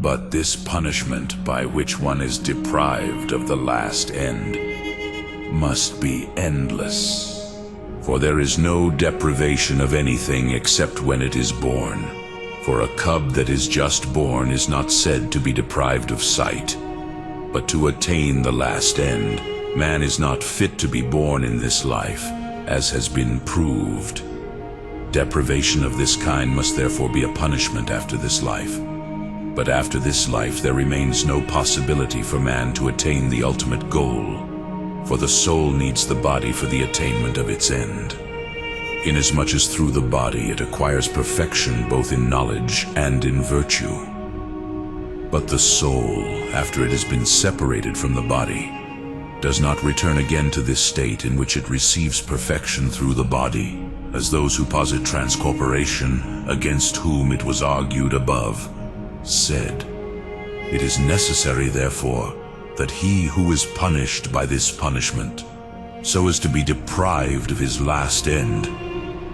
But this punishment by which one is deprived of the last end must be endless. For there is no deprivation of anything except when it is born. For a cub that is just born is not said to be deprived of sight, but to attain the last end. Man is not fit to be born in this life, as has been proved. Deprivation of this kind must therefore be a punishment after this life. But after this life there remains no possibility for man to attain the ultimate goal, for the soul needs the body for the attainment of its end, inasmuch as through the body it acquires perfection both in knowledge and in virtue. But the soul, after it has been separated from the body, does not return again to this state in which it receives perfection through the body, as those who posit transcorporation, against whom it was argued above, said. It is necessary, therefore, that he who is punished by this punishment, so as to be deprived of his last end,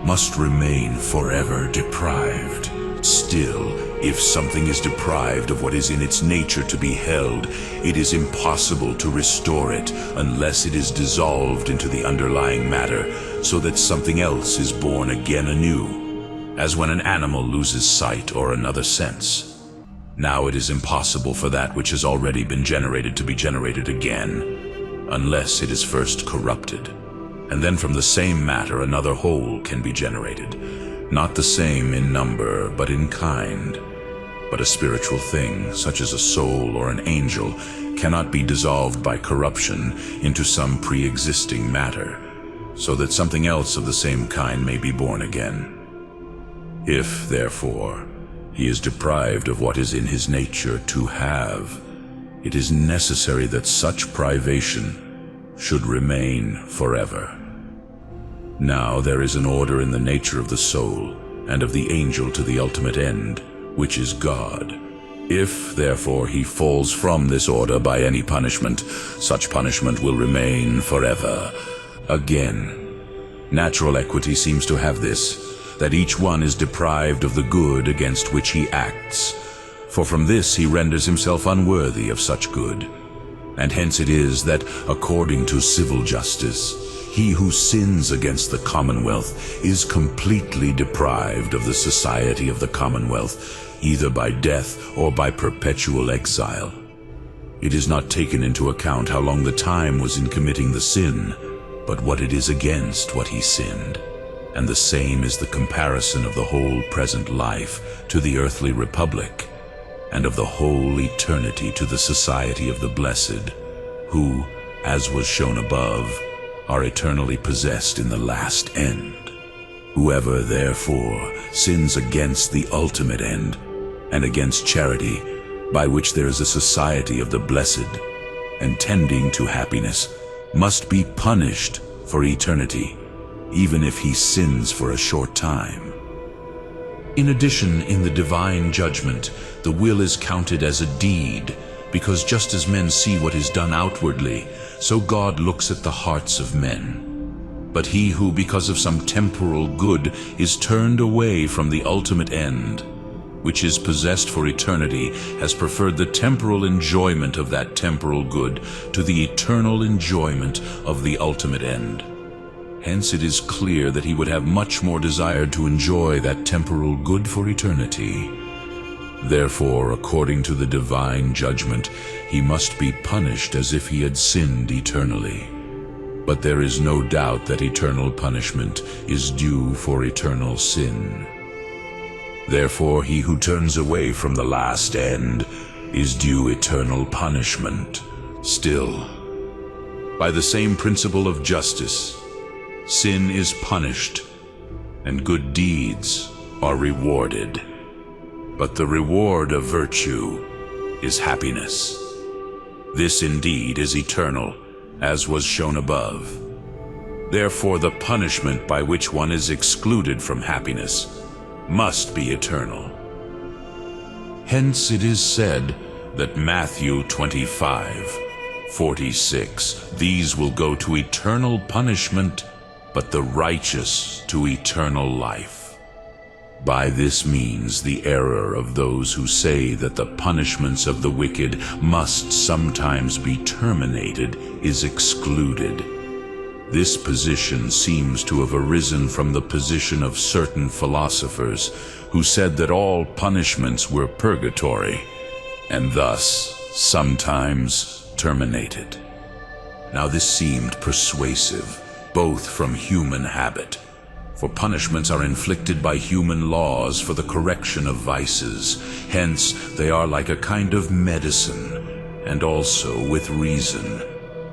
must remain forever deprived. Still, if something is deprived of what is in its nature to be held, it is impossible to restore it unless it is dissolved into the underlying matter, so that something else is born again anew, as when an animal loses sight or another sense. Now it is impossible for that which has already been generated to be generated again, unless it is first corrupted. And then from the same matter another whole can be generated, not the same in number, but in kind. But a spiritual thing, such as a soul or an angel, cannot be dissolved by corruption into some pre-existing matter, so that something else of the same kind may be born again. If, therefore, he is deprived of what is in his nature to have, it is necessary that such privation should remain forever. Now there is an order in the nature of the soul and of the angel to the ultimate end, which is God. If, therefore, he falls from this order by any punishment, such punishment will remain forever. Again, natural equity seems to have this, that each one is deprived of the good against which he acts, for from this he renders himself unworthy of such good. And hence it is that, according to civil justice, he who sins against the commonwealth is completely deprived of the society of the commonwealth, either by death or by perpetual exile. It is not taken into account how long the time was in committing the sin, but what it is against what he sinned. And the same is the comparison of the whole present life to the earthly republic, and of the whole eternity to the society of the blessed, who, as was shown above, are eternally possessed in the last end. Whoever, therefore, sins against the ultimate end, and against charity, by which there is a society of the blessed, and tending to happiness, must be punished for eternity, even if he sins for a short time. In addition, in the divine judgment, the will is counted as a deed, because just as men see what is done outwardly, so God looks at the hearts of men. But he who, because of some temporal good, is turned away from the ultimate end, which is possessed for eternity, has preferred the temporal enjoyment of that temporal good to the eternal enjoyment of the ultimate end. Hence it is clear that he would have much more desired to enjoy that temporal good for eternity. Therefore, according to the divine judgment, he must be punished as if he had sinned eternally. But there is no doubt that eternal punishment is due for eternal sin. Therefore, he who turns away from the last end is due eternal punishment. Still, by the same principle of justice, sin is punished, and good deeds are rewarded. But the reward of virtue is happiness. This indeed is eternal, as was shown above. Therefore the punishment by which one is excluded from happiness must be eternal. Hence it is said that Matthew 25:46, these will go to eternal punishment, but the righteous to eternal life. By this means the error of those who say that the punishments of the wicked must sometimes be terminated is excluded. This position seems to have arisen from the position of certain philosophers who said that all punishments were purgatory, and thus sometimes terminated. Now this seemed persuasive, both from human habit, for punishments are inflicted by human laws for the correction of vices. Hence, they are like a kind of medicine, and also with reason.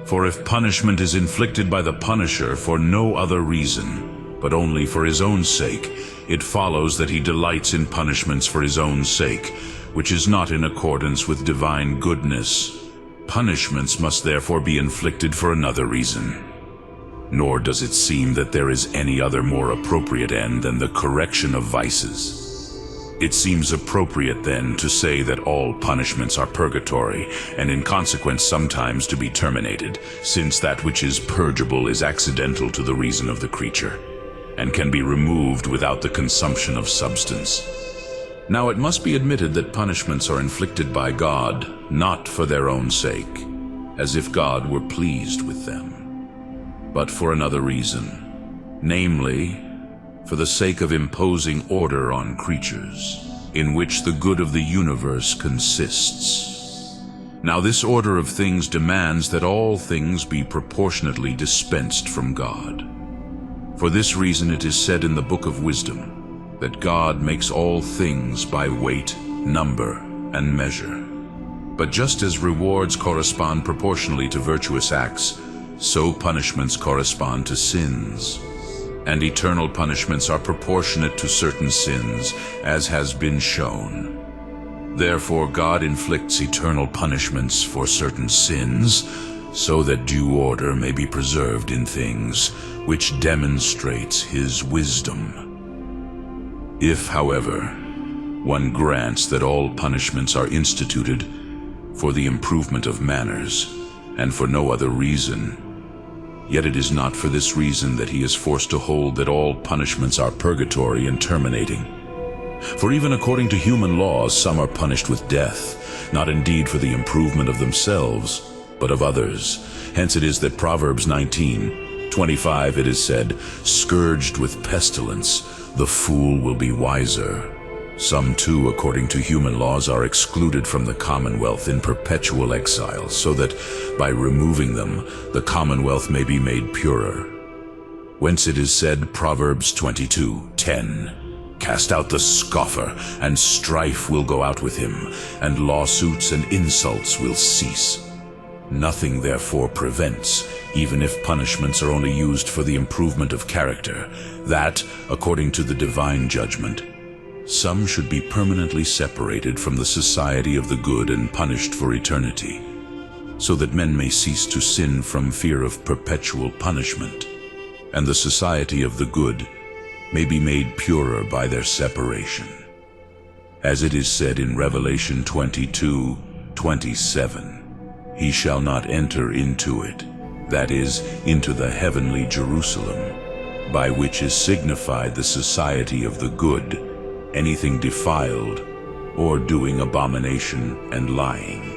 For if punishment is inflicted by the punisher for no other reason, but only for his own sake, it follows that he delights in punishments for his own sake, which is not in accordance with divine goodness. Punishments must therefore be inflicted for another reason. Nor does it seem that there is any other more appropriate end than the correction of vices. It seems appropriate then to say that all punishments are purgatory, and in consequence sometimes to be terminated, since that which is purgeable is accidental to the reason of the creature, and can be removed without the consumption of substance. Now it must be admitted that punishments are inflicted by God, not for their own sake, as if God were pleased with them, but for another reason, namely, for the sake of imposing order on creatures, in which the good of the universe consists. Now this order of things demands that all things be proportionately dispensed from God. For this reason it is said in the Book of Wisdom that God makes all things by weight, number, and measure. But just as rewards correspond proportionally to virtuous acts, so punishments correspond to sins, and eternal punishments are proportionate to certain sins, as has been shown. Therefore God inflicts eternal punishments for certain sins, so that due order may be preserved in things, which demonstrates his wisdom. If, however, one grants that all punishments are instituted for the improvement of manners, and for no other reason, yet it is not for this reason that he is forced to hold that all punishments are purgatory and terminating. For even according to human laws, some are punished with death, not indeed for the improvement of themselves, but of others. Hence it is that Proverbs 19:25 it is said, "Scourged with pestilence, the fool will be wiser." Some too, according to human laws, are excluded from the commonwealth in perpetual exile, so that by removing them, the commonwealth may be made purer. Whence it is said, Proverbs 22:10, "Cast out the scoffer, and strife will go out with him, and lawsuits and insults will cease." Nothing therefore prevents, even if punishments are only used for the improvement of character, that, according to the divine judgment, some should be permanently separated from the society of the good and punished for eternity, so that men may cease to sin from fear of perpetual punishment, and the society of the good may be made purer by their separation. As it is said in Revelation 22:27, "He shall not enter into it," that is, into the heavenly Jerusalem, by which is signified the society of the good, anything defiled, or doing abomination and lying.